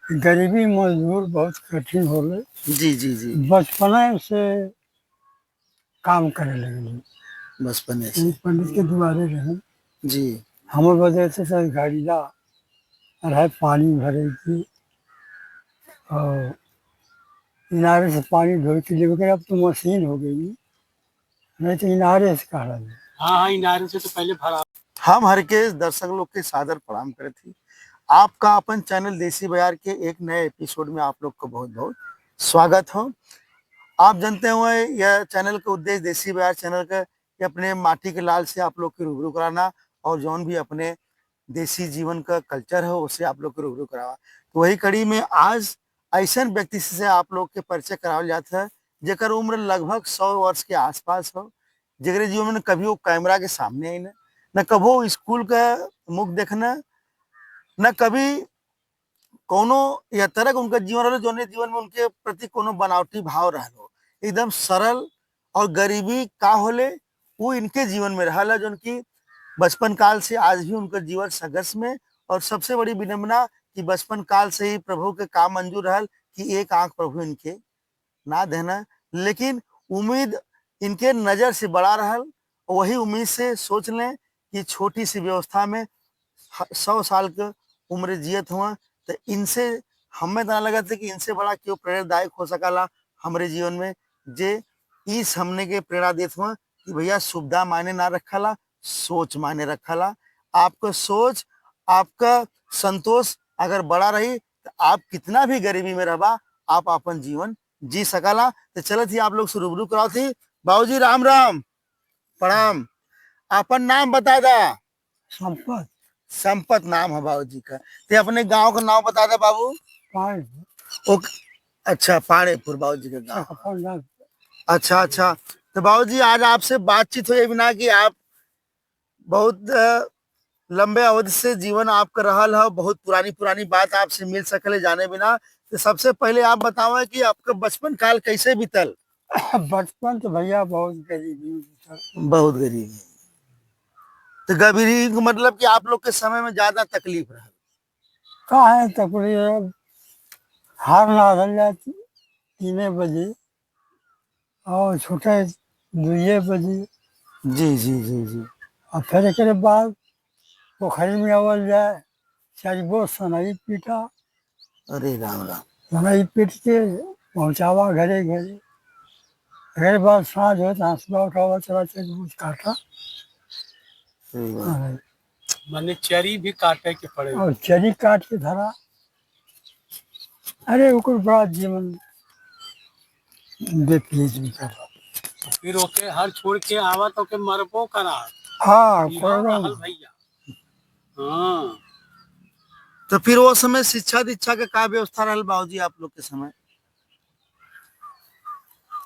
गरीबी मजदूर बहुत कठिन होले। जी जी जी। बचपने से काम करे लगली। बचपने यही से। पंडित के दुआरे रहे। जी। हमर वजह से सर गाड़ीला रहे पानी भरे की और इनारे से पानी ढोल के लिए अब तो मशीन हो गई, नहीं तो इनारे से कहा। हाँ हाँ, इनारे से तो पहले भरा। हम हर के दर्शक लोग के सादर प्रणाम करे थी। आपका अपन चैनल देसी बाजार के एक नए एपिसोड में आप लोग को बहुत बहुत स्वागत हो। आप जानते हुए यह चैनल का उद्देश्य देसी बाजार चैनल का ये अपने माटी के लाल से आप लोग के रूबरू कराना और जौन भी अपने देसी जीवन का कल्चर है उसे आप लोग को रूबरू करावा। तो वही कड़ी में आज ऐसा व्यक्ति से आप लोग के परिचय करावल जाता है जेकर उम्र लगभग 100 वर्ष के आसपास हो, जेकरे जीवन में कभी वो कैमरा के सामने आई न कभो स्कूल का मुख देखना, न कभी कोनो या तरह के उनका जीवन रहे जोने जीवन में उनके प्रति कोनो बनावटी भाव रहलो। एकदम सरल और गरीबी का होले वो इनके जीवन में रहल है, जो उनकी बचपन काल से आज भी उनका जीवन संघर्ष में। और सबसे बड़ी विडंबना कि बचपन काल से ही प्रभु के काम मंजूर रहल कि एक आंख प्रभु इनके ना देना, लेकिन उम्मीद इनके नजर से बड़ा रहल। वही उम्मीद से सोच लें कि छोटी सी व्यवस्था में 100 साल के उम्र जियत हुआ। तो इनसे हमें तो लगा था कि इनसे बड़ा क्यों प्रेरणादायक हो सकला हमारे जीवन में, जे इस हमने के प्रेरणा देत हुआ कि भैया सुविधा मायने ना रखला, सोच मायने रखला। आपका सोच, आपका संतोष अगर बड़ा रही तो आप कितना भी गरीबी में रहा आप अपन जीवन जी सकला। तो चलत ही आप लोग से रूबरू कराओ थी। बाबूजी राम राम, प्रणाम। अपन नाम बता दा। संपत संपत नाम है बाबूजी का। ते अपने गांव का नाम बता दे बाबू। पाए ओके। अच्छा, पाड़ेपुर बाबूजी का गांव। अपन ना अच्छा अच्छा। तो बाबूजी आज आपसे बातचीत हुई बिना कि आप बहुत लंबे अवधि से जीवन आपका रहल है, बहुत पुरानी पुरानी बात आपसे मिल सकले जाने बिना। तो सबसे पहले आप बताओ कि आपका बचपन काल कैसे बीतल। बचपन तो भैया बहुत गरीबी में था। बहुत गरीब। तो गरीबी का मतलब कि आप लोग के समय में ज्यादा तकलीफ रहा। कहाँ है तकरीबन हार नाधल जाती 3 बजे और छूटे 2 बजे। जी जी जी जी। और फिर एक बाद पोखरी में अवल जाए, 4 गो सनई पीटा, अरे राम राम। सनई पीट के पहुँचावा घरे घरे। फिर बाद साँझ हो तो हंसुआ उठावा चला चल कुछ काटा। सही बात। हाँ, माने चरी भी काटे के पड़े। और चरी काट के धरा। अरे ओकर बड़ा जीवन बेपीज भी कर। फिर ओके हर छोड़ के आवा तो के मरबो करा। हाँ इहो कोरोना रहल भैया। हाँ। तो फिर वो समय शिक्षा दीक्षा के का व्यवस्था रहल बाबूजी आप लोग के समय।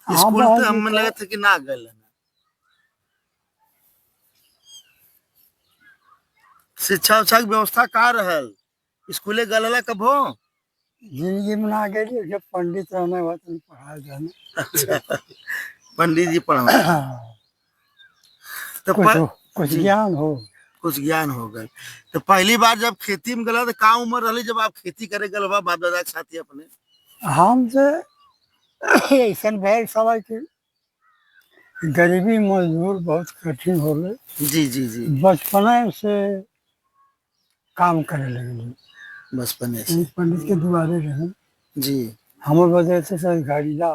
हाँ स्कूल तो बहुत हमें दिक्कत। लगा था कि ना गए। शिक्षा उच्छा की व्यवस्था का रहल, स्कूले गलला कब हो। जिंदगी में ना गए जब पंडित रहने हुआ तो पढ़ा जाने। अच्छा, पंडित जी पढ़ा तो कुछ कुछ जी ज्ञान हो। कुछ ज्ञान हो गए। तो पहली बार जब खेती में गला तो का उम्र रही जब आप खेती करे गल बा बाप दादा के साथी अपने। हमसे ऐसा भैर सवाल कि गरीबी मजदूर बहुत कठिन होले। जी जी जी। बचपने से काम करे लगली। बचपने यही से। पंडित के दुआरे रहे। जी। हमर वजह से सर गाड़ीला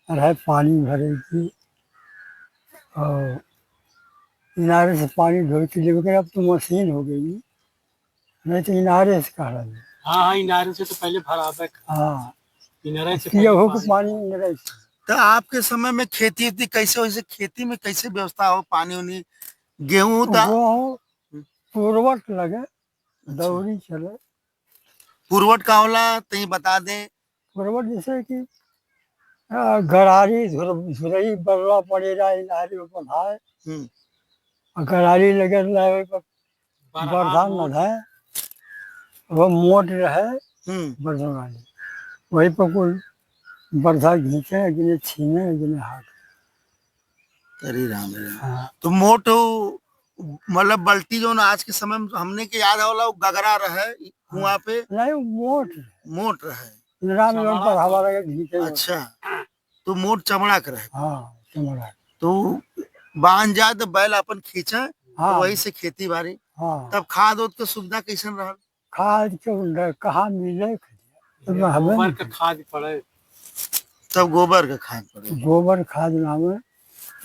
रहे पानी भरे की और इनारे से पानी ढोल के लिए अब तो मशीन हो गई, नहीं तो इनारे से कहा। हाँ हाँ, इनारे से तो पहले भरावे। हाँ, इनारे से पिया हो पहले के पानी इनारे से। तो आपके समय में खेती उती कैसे हो, जैसे खेती में कैसे व्यवस्था हो, पानी उनी गेहूं था। वो पूर्वट लगे, अच्छा, दौरी चले। पुरवट का होला तई बता दें। पूर्वट जैसे कि गरारी झुरई बरला पड़ेगा इनारी में बंधाए हम्म। और गरारी लगे रहे पर बरधा न है। वो मोट रहे बरधा वाली, वही पर कुल बरधा घींचे गिने छीने गिने हाथ। अरे राम रे राम। हाँ तो मोट मतलब बल्टी जो ना आज के समय में हमने के याद होला वो गगरा रहे कुआं पे नहीं वो मोट मोट रहे। इंदिरा में पर हमारा एक घीचे होता। अच्छा, तो मोट चमड़ा के रहे। हाँ चमड़ा। तो बांध जाए तो बैल अपन खींचे तो हाँ वही से खेती बाड़ी। हाँ तब खाद उद के सुविधा कैसन रहल? खाद के कहाँ मिले तो हमें गोबर के खाद पड़े। तब गोबर के खाद पड़े। गोबर खाद नामे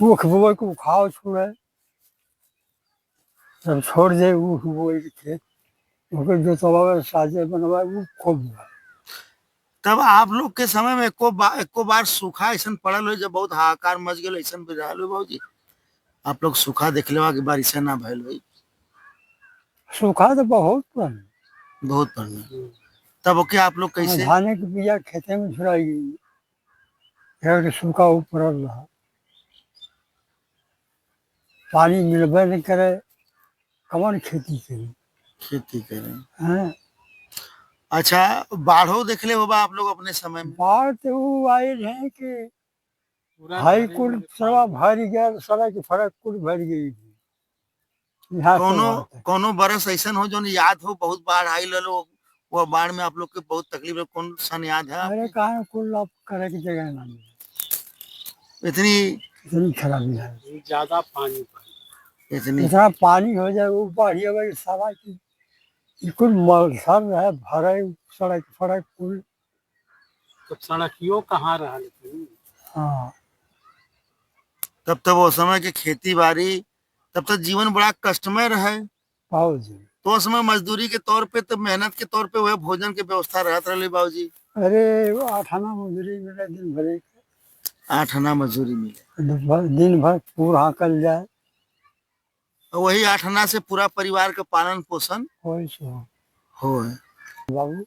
ऊख बोए को खाओ छोड़े जब छोड़ दे ऊख बोए के खेत ओके जो तवा साजे बनवा वो खूब हुआ। तब आप लोग के समय में एको बार सूखा ऐसा पड़ल हो जब बहुत हाहाकार मच गए ऐसा बुझाल हो बाबूजी? आप लोग सूखा देख ले कि बारिश ना भइल होई? सूखा तो बहुत पड़े बहुत पड़ना। तब ओके आप लोग कैसे? धाने के बिया खेते में छुड़ाई गई एक सूखा ऊपर रहा पानी मिलबे नहीं करे कौन खेती करी खेती करें? हैं। अच्छा, बाढ़ो देख ले होगा आप लोग अपने समय में? बाढ़ तो वो आए हैं कि पूरा हाई भरे कुल में सवा भर गया सड़ा की फर्क कुल भर गई थी यहाँ से कोनो वहाँ तक। कोनो बरस ऐसा हो जो याद हो बहुत बाढ़ आई लो वो बाढ़ में आप लोग के बहुत तकलीफ है, कौन सन याद है अरे आपके? कहाँ कुल आप करे की जगह ना मिले इतनी इतनी खराबी है ज्यादा पानी पड़े। इतनी इतना पानी हो जाए वो बाढ़ी हो सारा की ये कुल मलसर रहे भरे सड़क फड़क कुल। तो सड़कियों कहाँ रहा लेकिन हाँ तब तक वो समय के खेती बाड़ी तब तक जीवन बड़ा कष्टमय रहे। बाबू जी तो उस समय मजदूरी के तौर पे तो मेहनत के तौर पे वह भोजन के व्यवस्था रहत रहे बाबूजी। अरे वो 8 आना मजदूरी मिले दिन भर 8 आना मजदूरी मिले दिन भर पूरा कल जाए और वही 8 आना से पूरा परिवार का पालन पोषण वही सो हो। बाबू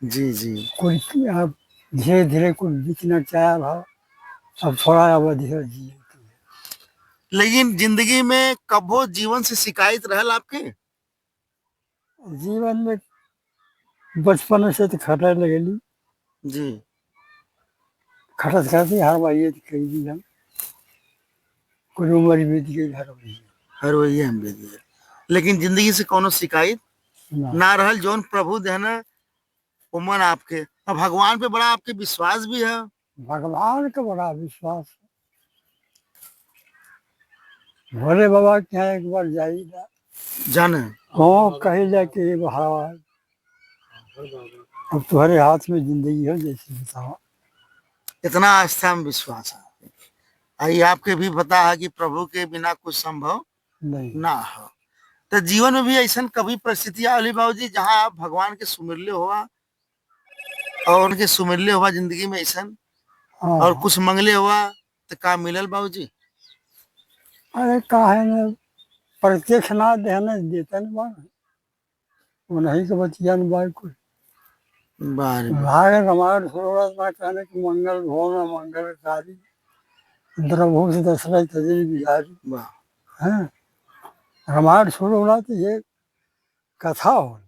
जी जी। कुल अब धीरे धीरे कुल बिकना चाह रहा अब थोड़ा अवधि है जी। लेकिन जिंदगी में कबो जीवन से शिकायत रहल आपके? जीवन में बचपन से तो खटे लगेली जी। खटत खटती हर बार कही दी हम कुछ उम्र बीत गई हर बार हर वही हम भी दिए लेकिन जिंदगी से कोनो शिकायत ना ना रहल जौन प्रभु देना उमन आपके और भगवान पे बड़ा आपके विश्वास भी है। भगवान का बड़ा विश्वास भोले बाबा के यहाँ एक बार जाइएगा जाने हाँ कही जाके एगो हवा अब तुम्हारे हाथ में जिंदगी हो जैसे बताओ। इतना आस्था में विश्वास है आई आपके भी पता है कि प्रभु के बिना कुछ संभव नहीं ना हो। तो जीवन में भी ऐसा कभी परिस्थितियां अली बाबू जी जहाँ आप भगवान के सुमिरले हुआ और उनके सुमिरले हुआ जिंदगी में ऐसा और हाँ कुछ मंगले हुआ तो का मिलल बाबू जी? अरे काहे न प्रत्यक्ष ना देना देते न बा वो नहीं के बचिया न बा कुछ बारे भाग रामायण सुरत ना कहने की मंगल भवन मंगलकारी द्रभूष दशरथ तजरी बिहारी वाह। हैं रामायण शुरू होना तो ये कथा हो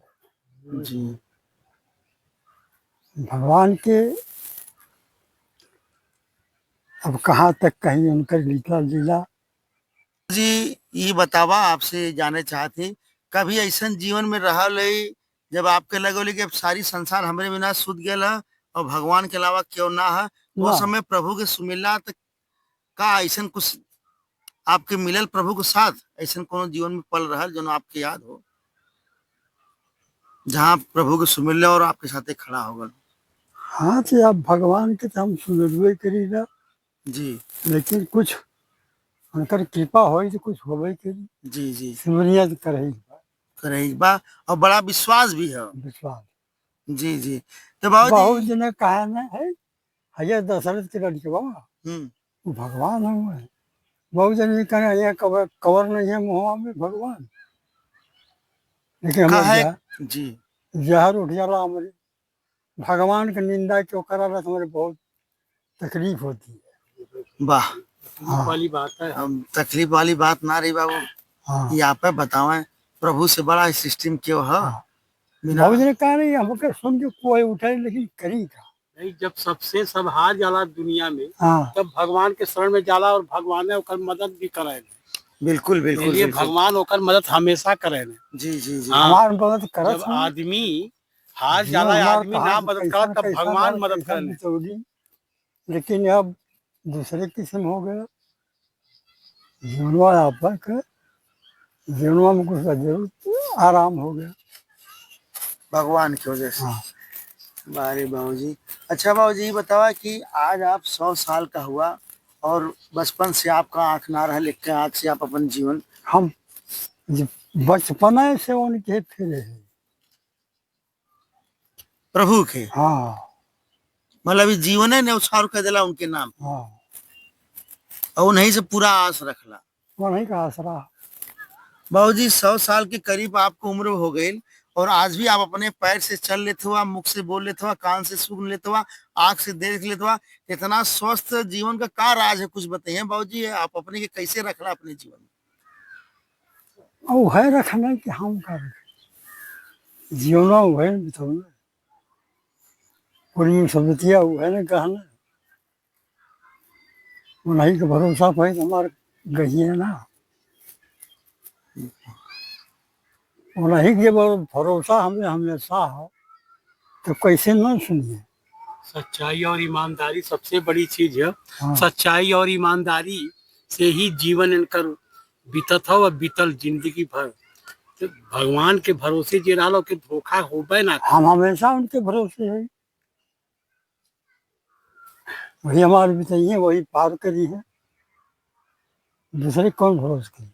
जी भगवान के अब कहाँ तक कहीं उनका लीला लीला। जी ये बतावा आपसे जाने चाहते कभी ऐसा जीवन में रहा ले जब आपके लगोले कि अब सारी संसार हमारे बिना सुध गया है और भगवान के अलावा क्यों ना है वो ना समय प्रभु के सुमिरला तक का ऐसा कुछ आपके मिलल प्रभु के साथ ऐसा कोनो जीवन में पल रहा जो आपके याद हो जहाँ प्रभु के सुमिरले और आपके साथ खड़ा होगा? हाँ तो अब भगवान के तो हम सुनबे करी ना जी लेकिन कुछ उनकर कृपा हो तो कुछ होबे करी जी जी सिमरिया तो करे करे बा और बड़ा विश्वास भी है। विश्वास जी जी। तो बाबू बहुत जी जने कहा ना है हजर दशरथ के लड़के बाबा वो भगवान हुए बहुत जने कहे ये कवर कवर नहीं है मुँह में भगवान लेकिन का हमारे है जी जहर उठ जाला हमारे भगवान की निंदा क्यों करा रहा हमारे बहुत तकलीफ होती है। वाह। तकलीफ वाली बात है। तकलीफ वाली बात ना रही बाबू हाँ ये आप बतावें प्रभु से बड़ा सिस्टम क्यों है हाँ बिना बहुत जने कहा नहीं हमके सुन के कोई उठे लेकिन करी का नहीं जब सबसे सब हार जाला दुनिया में हाँ तब भगवान के शरण में जाला और भगवान ने ओकर मदद भी करे। बिल्कुल बिल्कुल इसलिए बिल्कुल। भगवान होकर मदद हमेशा करे ने। जी जी जी। हाँ, हमार मदद करत जब हूँ। आदमी हार जीवन जाला, हमार आदमी कहाँ ना से मदद करा, कैसन तब कैसन भगवान रहा, मदद करे कैसन ने। बिचौली, लेकिन अब दूसरे किस्म हो गया। जीवनवा आपा के जीवनवा में कुछ जरूर आराम हो गया। भगवान की वजह से। हाँ, बारे बाबूजी। अच्छा बाबूजी, ये बतावा कि आज आप 100 साल का हुआ और बचपन से आपका आंख ना रहा, लेकिन आज से आप अपन जीवन हम जब बचपन से उनके फिरे हैं। प्रभु के, हाँ मतलब इस जीवन ने उछाल कर दिला उनके नाम पे, हाँ, और उन्हीं से पूरा आस रखला। उन्हीं का आसरा। बाबूजी 100 साल के करीब आपको उम्र हो गई, और आज भी आप अपने पैर से चल लेते हुआ, मुख से बोल लेते हुआ, कान से सुन लेते हुआ, आंख से देख लेते हुआ, इतना स्वस्थ जीवन का क्या राज है, कुछ बताइए बाबूजी। आप अपने के कैसे रखला अपने जीवन में? और है रखना कि हम कर जीवनवा है बितौना पूरी सबतिया है ना कहना। उन्हीं का भरोसा पे हमारे गही है ना। उन्हीं के भरोसा हमें हमेशा हो, तो कैसे न सुनिए। सच्चाई और ईमानदारी सबसे बड़ी चीज है। हाँ, सच्चाई और ईमानदारी से ही जीवन इनकर बीतत हो, और बीतल जिंदगी भर। तो भगवान के भरोसे जे रहा के धोखा होबे ना करे। हम हमेशा उनके भरोसे है। वही हमारे बिताइए, वही पार करी है। दूसरे कौन भरोसे करी,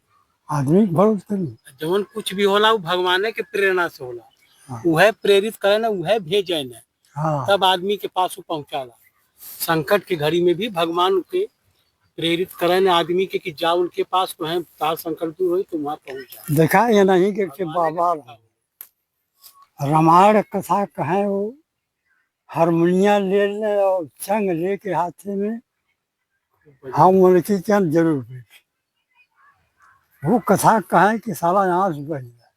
आदमी के भरोसे करी। जवन कुछ भी होला वो भगवान के प्रेरणा से होला। हाँ वह प्रेरित करे ना, वह भेजे ना, हाँ तब आदमी के पास वो पहुंचाला। संकट की घड़ी में भी भगवान के प्रेरित करे ना आदमी के कि जाओ उनके पास, तो है तार संकट दूर हो तुम वहां पहुंच जाओ। देखा ये नहीं कि बाबा रामायण कथा कहें वो हारमोनिया ले ले और चंग लेके हाथे में हम उनकी क्या जरूर बैठे। वो कथा कहें कि साला यहाँ से बह जाए।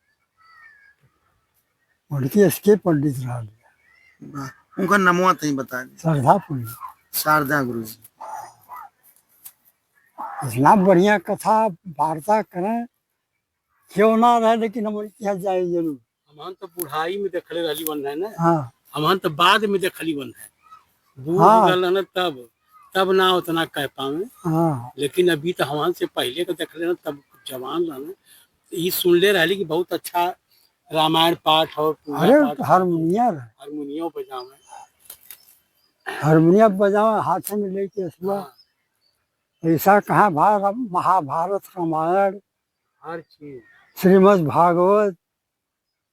उनकी इसके पंडित रहा वाह, उनका नमवा तई बता दी। श्रद्धा पंडित। शारदा गुरु जी। इतना बढ़िया कथा वार्ता करें क्यों ना रहे, लेकिन हम उनके यहाँ जाए जरूर। हमन तो बुढ़ाई में देखले रहली बन है ना। हाँ हमन तो बाद में देखली बन है, बूढ़ हो हाँ गल ना, तब ना उतना कह पावे। हाँ, लेकिन अभी तो हमन से पहले का देखले ना, तब जवान रहना। ये सुनले रहली कि बहुत अच्छा रामायण पाठ और पूजा अरे पाठ, हारमोनिया रहे, हारमोनियम बजावे। हारमोनिया बजावा हाथ में लेके सुबह। हाँ, ऐसा कहा भारत महाभारत रामायण हर चीज। श्रीमद् भागवत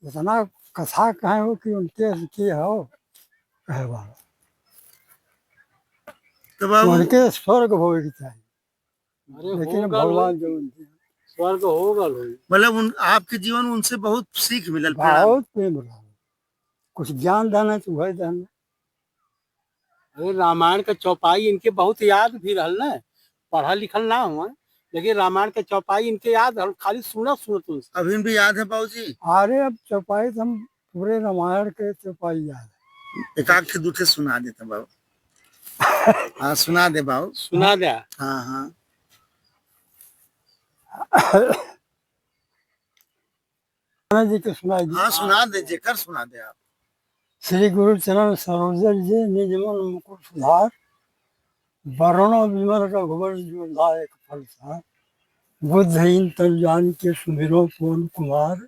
इतना कथा कहे हो कि उनके की हो कहे वाला। तो बाबू, उनके स्वर्ग होवे की चाहिए, अरे लेकिन हो गल भगवान होई, जो उनके स्वर्ग हो गल होई। मतलब उन आपके जीवन में उनसे बहुत सीख मिलल, प्रेरणा। बहुत प्रेम रहा। कुछ ज्ञान देना तो वही देना। अरे रामायण के चौपाई इनके बहुत याद भी रहल ना, पढ़ल लिखल ना हुआ, लेकिन रामायण के चौपाई इनके याद रहल, खाली सुनत सुनत उनसे। अभी भी याद है बाबूजी? अरे अब चौपाई तो हम पूरे रामायण के चौपाई याद है। एक आध के दूठे सुना देते बाबू। हाँ सुना दे बाबू। सुना दे। हाँ हाँ। जी के सुनाई दी। हाँ सुना दे, जेकर सुना दे आप। श्री गुरु चरण सरोजर जी निज मन मुकुर सुधार, वरणो विमल रघुवर जोधायक फलसार। बुद्धहीन तन जान के सुमिरो पवन कुमार,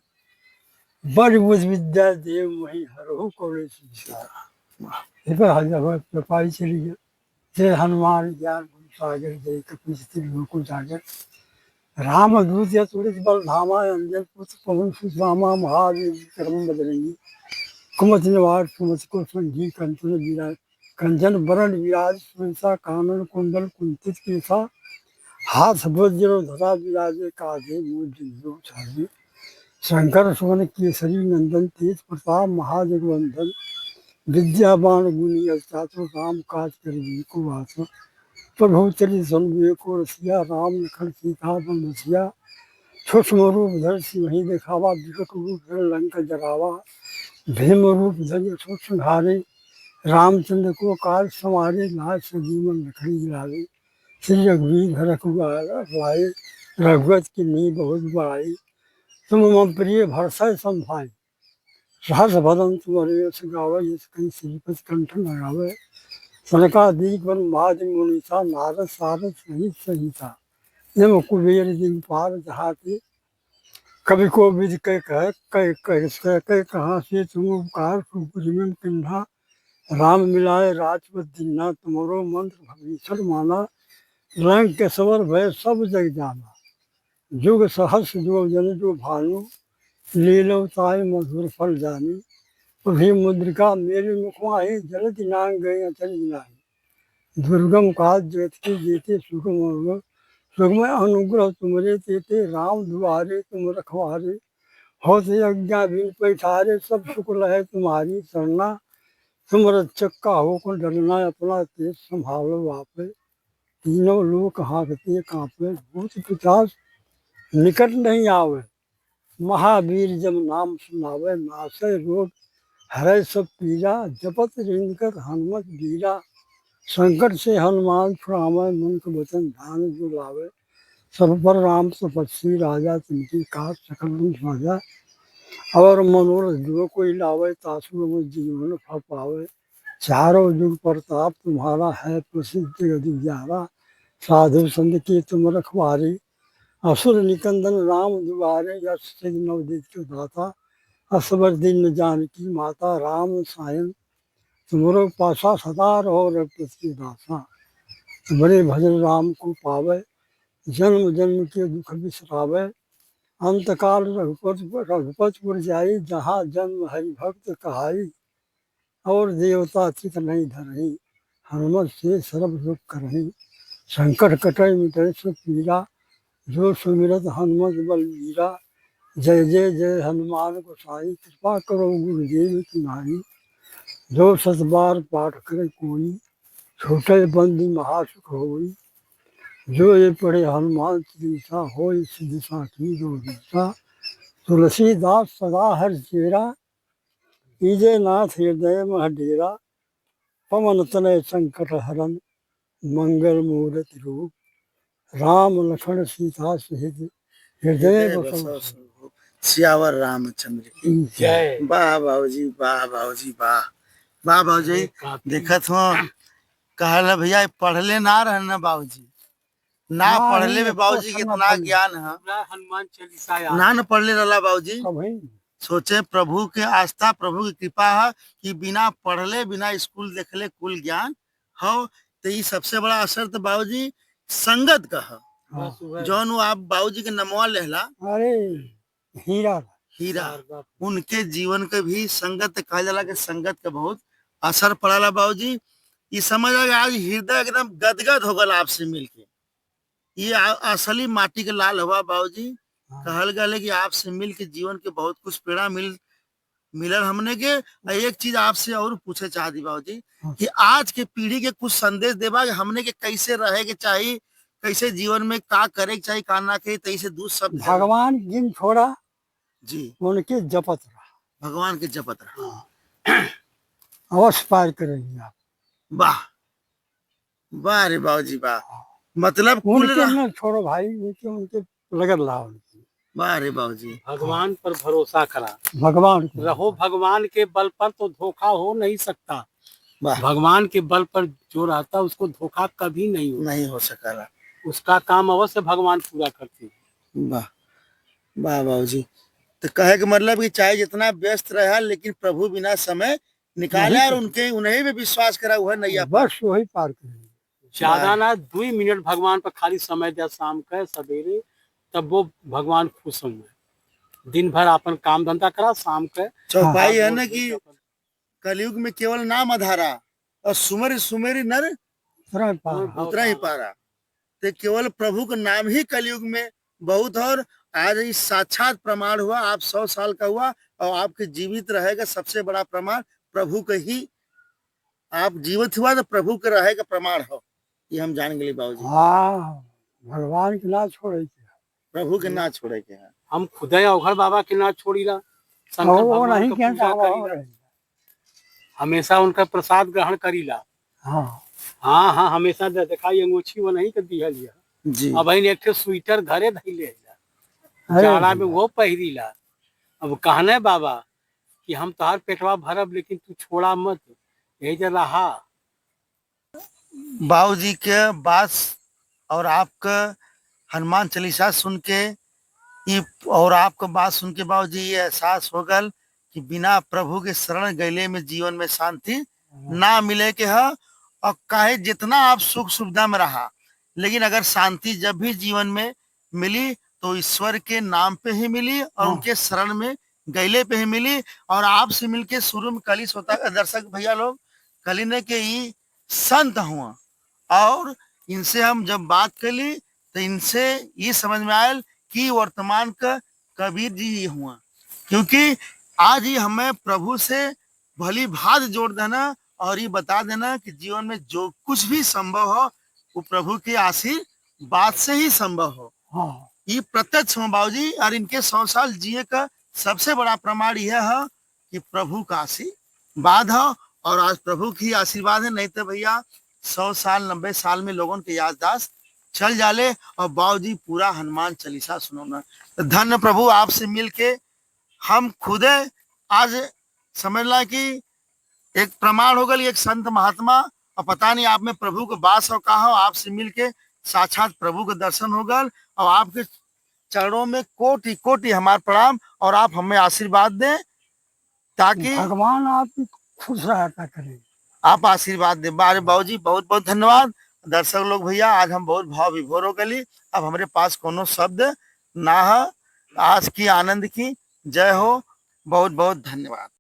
बड़ बुझ विद्या देव मही हरहु कौड़े संसार। ये पर हजार चौपाई चली गई। जय हनुमान ज्ञान गुण सागर, जय कपीस तिल सागर। रामदूत तुलित बल धामा, अंजन पुत्र पवन सुत रामा। महादेव कर्म बदलेंगे, कुमति निवार सुमति को संगी कंचन विराज। कंचन बरण विराज सुरसा, कानन कुंडल कुंचित केसा। हाथ वज्र धरा विराजे, काधे मूल जनेऊ छाजे। शंकर सुवन केसरी नंदन, तेज प्रताप महाजगवंदन। विद्यावान गुणी अष्टादश, राम काज कर को वासो। प्रभु चरित सुनबे को रसिया, राम लखन सीता बन बसिया। सूक्ष्म रूप धर सिंहि दिखावा, विकट रूप धर लंक जरावा। भीम रूप धर सूक्ष्म धारे, रामचंद्र को काज संवारे। लाए सजीवन लखड़ी लाए, श्री रघुवीर हरख लाए। रघुवत की नींव बहुत बढ़ाई, तुम मम प्रिय भरसय संभाई। सहस बदन तुम्हारे यश गावे, यश कहीं श्रीपति कंठ लगावे। सनकादिक ब्रह्मादि मुनीसा, नारद सारद सहित सहिता। यम कुबेर दिगपाल जहाते, कवि को विद कह कहाँ से तुम उपकार सुपुर में किन्हा। राम मिलाए राजपत दीन्हा, तुम्हारो मंत्र भविष्य माना। रंग के सवर भय सब जग जाना, जुग सहस जो जन जो भानु। लीलवताय मधुर फल जानी, उभी मुद्रिका मेरे मुखमाही। जलति नांग गए अचल नाही, दुर्गम काज जगत के जेते सुगम। सुगम अनुग्रह तुमरे तेते, राम दुआरे तुम रखवारे। होत यज्ञा बिन पैठारे, सब शुक्ल है तुम्हारी सरना। तुम रक्षक का होकर डरना, अपना तेज संभालो आपे। तीनों लोक हाँकते कांपे, भूत पिशाच निकट नहीं आवे। महावीर जब नाम सुनावे, नासै रोग हरै सब पीरा। जपत रिंकर हनुमत वीरा, संकट से हनुमान छुड़ावे। मन के वचन ध्यान जो लावे, सब पर राम तपस्वी राजा। तिनकी काज सकल तुम साजा, और मनोरथ जो कोई लावे। तासु में जीवन फल पावे, चारों जुग प्रताप तुम्हारा है। प्रसिद्ध जगत उजियारा, साधु संत के तुम रखवारे। असुर निकंदन राम दुआरे, यश सिद्ध नवदीप के दाता। असबर दिन जानकी माता, राम सायं तुमरो पासा। सदा रहो रघुपति के दासा, बड़े भजन राम को पावे। जन्म जन्म के दुख बिसरावे, अंतकाल रघुपतपुर जाई। जहाँ जन्म हरि भक्त कहाई, और देवता चित नहीं धरही। हनुमत से सर्व दुख करही, संकट कटै मिटै सब पीरा। जो सुमिरत हनुमत बलवीरा, जय जय जय हनुमान गोसाई। कृपा करो गुरुदेव की नाई, जो सत बार पाठ करे कोई। छोटे बंदी महासुख होई, जो ये पढ़े हनुमान चालीसा। होय सिद्धि साखी जो दिशा। तुलसीदास सदा हर चेरा, कीजे नाथ हृदय मह डेरा। पवन तनय संकट हरन, मंगल मूरति रूप। राम लक्ष्मण सीता सहित हृदय बसो बसो सियावर रामचंद्र की जय। वाह बाबूजी, वाह बाबूजी, वाह वाह बाबूजी। देखत हो कहला भैया पढ़ले ना रहना बाबूजी, ना पढ़ले में बाबूजी कितना ज्ञान है। हनुमान चालीसा याद। ना न पढ़ले रहला बाबूजी, भाई। सोचे प्रभु के आस्था, प्रभु की कृपा है कि बिना पढ़ले बिना स्कूल देखले कुल ज्ञान हो। तो ये सबसे बड़ा असर तो बाबूजी संगत का है। बस वह जौन वो आप बाबूजी के नमवा लेहला अरे हीरा हीरा, उनके जीवन के भी संगत कहा जाला कि संगत के बहुत असर पड़ाला बाबूजी। ये समझ आ गया, आज हृदय एकदम गदगद हो गल आपसे मिलके। ये असली माटी के लाल हवा बाबूजी। कहल गए कि आपसे मिल के जीवन के बहुत कुछ प्रेरणा मिलल हमने के। और एक चीज आपसे और पूछे चाहती बाबूजी कि आज के पीढ़ी के कुछ संदेश देबा कि हमने के कैसे रहे के चाहिए, कैसे जीवन में का करे के चाहिए, का ना करे, तैसे दूध सब भगवान जिन छोड़ा जी उनके जपत रहा, भगवान के जपत रहा। अवश्य पार करेंगे आप। वाह वाह रे बाबूजी वाह, मतलब कुल उनके न छोड़ो भाई, उनके लगल रहा उनकी। वाह रे बाबूजी। भगवान पर भरोसा करा, भगवान को रहो भगवान के बल पर तो धोखा हो नहीं सकता। वाह भगवान के बल पर जो रहता है उसको धोखा कभी नहीं हो, नहीं हो सका। उसका काम अवश्य भगवान पूरा करते हैं। वाह वाह बाबूजी। तो कहे के मतलब कि चाहे जितना व्यस्त रहा लेकिन प्रभु बिना समय निकाले और उनके उन्हें भी विश्वास करा हुआ नहीं बस वही पार करेंगे। ज्यादा ना 2 मिनट भगवान पर खाली समय दिया, शाम का सवेरे, तब वो भगवान खुश होंगे। दिन भर अपन काम धंधा करा, शाम का चौपाई है ना कि कलयुग में केवल नाम आधारा और सुमर सुमेरी नर उतना ही पारा। तो केवल प्रभु का नाम ही कलयुग में बहुत। और आज इस साक्षात प्रमाण हुआ, आप 100 साल का हुआ और आपके जीवित रहेगा सबसे बड़ा प्रमाण प्रभु का ही। आप जीवित हुआ तो प्रभु के रहेगा प्रमाण हो, ये हम जान गए बाबूजी। हाँ, भगवान के ना छोड़े, प्रभु के ना छोड़े के है। हम खुद अवघड़ बाबा के ना छोड़ीला, शंकर भगवान का पूजा करीला, हमेशा उनका प्रसाद ग्रहण करीला। हाँ हाँ हाँ, हमेशा दिखाई अंगूठी वो नहीं कर दिया लिया। जी अब इन एक ठे स्वेटर घरे धैले अरे जाड़ा में वो पहिरीला। अब कहने बाबा कि हम तोहार पेटवा भरब लेकिन तू छोड़ा मत, यही जे रहा। बाबूजी के बात और आपका हनुमान चालीसा सुन के ये और आपका बात सुन के बाबूजी ये एहसास हो गल कि बिना प्रभु के शरण गैले में जीवन में शांति ना मिले के है। और काहे जितना आप सुख सुविधा में रहा, लेकिन अगर शांति जब भी जीवन में मिली तो ईश्वर के नाम पे ही मिली और उनके शरण में गैले पे ही मिली। और आपसे मिलके शुरू में कली सोता दर्शक भैया लोग कली ने के ई संत हुआ, और इनसे हम जब बात करी तो इनसे ये समझ में आयल कि वर्तमान का कबीर जी ही हुआ, क्योंकि आज ही हमें प्रभु से भली भात जोड़ देना और ये बता देना कि जीवन में जो कुछ भी संभव हो वो प्रभु के आशीर्वाद से ही संभव हो। हाँ ये प्रत्यक्ष हो बाबूजी। और इनके 100 साल जिए का सबसे बड़ा प्रमाण यह है कि प्रभु का आशीर्वाद है, और आज प्रभु की आशीर्वाद है। नहीं तो भैया 100 साल 90 साल में लोगों के याददाश्त चल जाले और बाबूजी पूरा हनुमान चालीसा सुनो। तो धन्य प्रभु, आपसे मिलके हम खुदे आज समझ ला कि एक प्रमाण हो गई, एक संत महात्मा, और पता नहीं आप में प्रभु को वास और कहा हो। आपसे मिलके साक्षात प्रभु के दर्शन हो गल, और आपके चरणों में कोटि कोटि हमार प्रणाम, और आप हमें आशीर्वाद दें ताकि भगवान आपकी खुश सहायता करें। आप आशीर्वाद दें। बारे बाबूजी बहुत बहुत धन्यवाद। दर्शक लोग भैया आज हम बहुत भाव विभोर हो गली, अब हमारे पास कोनो शब्द ना है। आज की आनंद की जय हो। बहुत बहुत धन्यवाद।